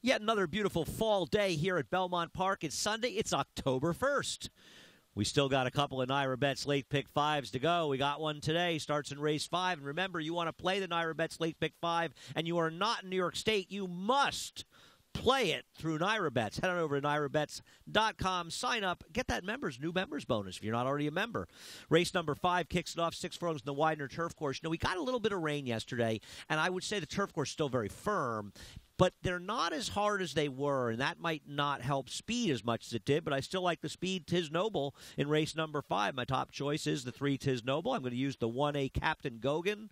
Yet another beautiful fall day here at Belmont Park. It's Sunday. It's October 1st. We still got a couple of Naira Bets late pick fives to go. We got one today. Starts in race 5. And remember, you want to play the Naira Bets late pick 5, and you are not in New York State, you must play it through Naira Bets. Head on over to NairaBets.com. Sign up. Get that new members bonus if you're not already a member. Race number 5 kicks it off. 6 furlongs in the Widener turf course. We got a little bit of rain yesterday, and I would say the turf course is still very firm. But they're not as hard as they were, and that might not help speed as much as it did. But I still like the speed Tis Noble in race number 5. My top choice is the 3 Tis Noble. I'm going to use the 1A Captain Gogan.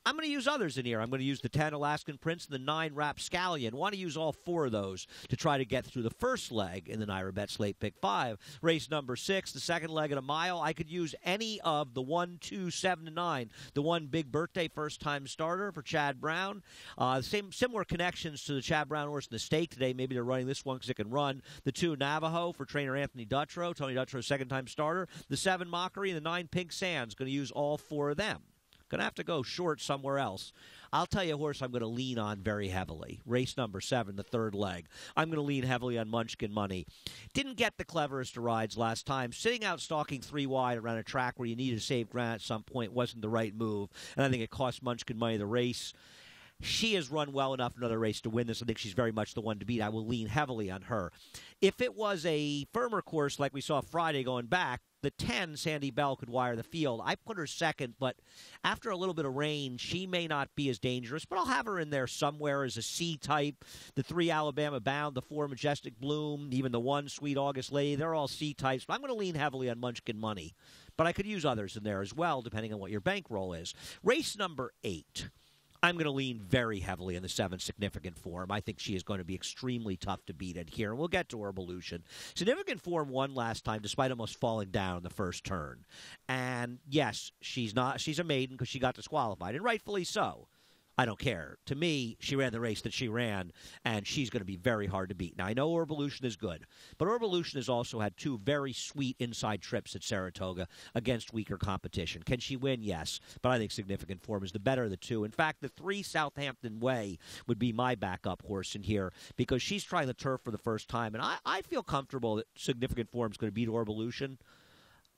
I'm going to use others in here. I'm going to use the 10 Alaskan Prince and the 9 Rapscallion. Want to use all 4 of those to try to get through the first leg in the Naira Bets late pick 5. Race number 6, the second leg at a mile. I could use any of the 1, 2, 7, and 9. The 1 Big Birthday first-time starter for Chad Brown. Similar connections to the Chad Brown horse in the stake today. Maybe they're running this one because it can run. The 2 Navajo for trainer Anthony Dutrow. Tony Dutrow, second-time starter. The 7 Mockery and the 9 Pink Sands. Going to use all 4 of them. Going to have to go short somewhere else. I'll tell you a horse I'm going to lean on very heavily. Race number 7, the third leg. I'm going to lean heavily on Munchkin Money. Didn't get the cleverest of rides last time. Sitting out stalking 3 wide around a track where you needed to save ground at some point wasn't the right move. And I think it cost Munchkin Money the race. She has run well enough in another race to win this. I think she's very much the one to beat. I will lean heavily on her. If it was a firmer course like we saw Friday going back, the 10, Sandy Bell, could wire the field. I put her second, but after a little bit of rain, she may not be as dangerous, but I'll have her in there somewhere as a C-type. The 3 Alabama Bound, the 4 Majestic Bloom, even the 1 Sweet August Lady, they're all C-types. But I'm going to lean heavily on Munchkin Money. But I could use others in there as well, depending on what your bankroll is. Race number 8. I'm going to lean very heavily in the 7 Significant Form. I think she is going to be extremely tough to beat at here, and we'll get to Herbolution. Significant Form won last time despite almost falling down in the first turn. And, yes, she's a maiden because she got disqualified, and rightfully so. I don't care. To me, she ran the race that she ran, and she's going to be very hard to beat. Now, I know Herbolution is good, but Herbolution has also had 2 very sweet inside trips at Saratoga against weaker competition. Can she win? Yes, but I think Significant Form is the better of the 2. In fact, the 3 Southampton Way would be my backup horse in here because she's trying the turf for the first time, and I feel comfortable that Significant Form is going to beat Herbolution.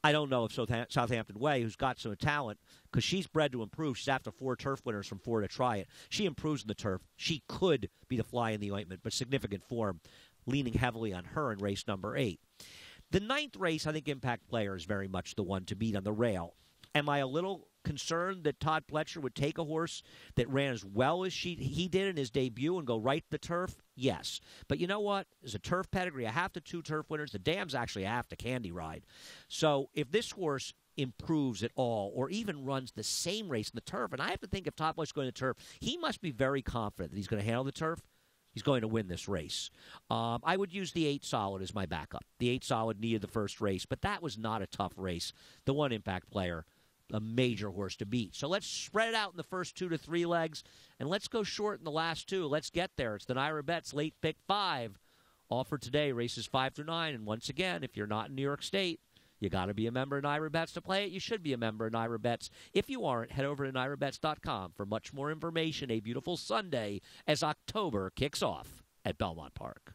I don't know if Southampton Way, who's got some talent, because she's bred to improve. She's after 4 turf winners from 4 to try it. She improves in the turf. She could be the fly in the ointment, but Significant Form, leaning heavily on her in race number 8. The 9th race, I think Impact Player is very much the one to beat on the rail. Am I a little concerned that Todd Pletcher would take a horse that ran as well as he did in his debut and go right to the turf? Yes. But you know what? There's a turf pedigree, a half to 2 turf winners. The dam's actually a half to Candy Ride. So if this horse improves at all or even runs the same race in the turf, and I have to think if Todd Pletcher's going to turf, he must be very confident that he's going to handle the turf. He's going to win this race. I would use the 8 Solid as my backup. The 8 Solid needed the first race, but that was not a tough race. The 1 Impact Player, a major horse to beat. So let's spread it out in the first 2 to 3 legs, and let's go short in the last 2. Let's get there. It's the Naira Bets late pick 5. All for today, races 5 through 9. And once again, if you're not in New York State, you got to be a member of Naira Bets to play it. You should be a member of Naira Bets. If you aren't, head over to NairaBets.com for much more information. A beautiful Sunday as October kicks off at Belmont Park.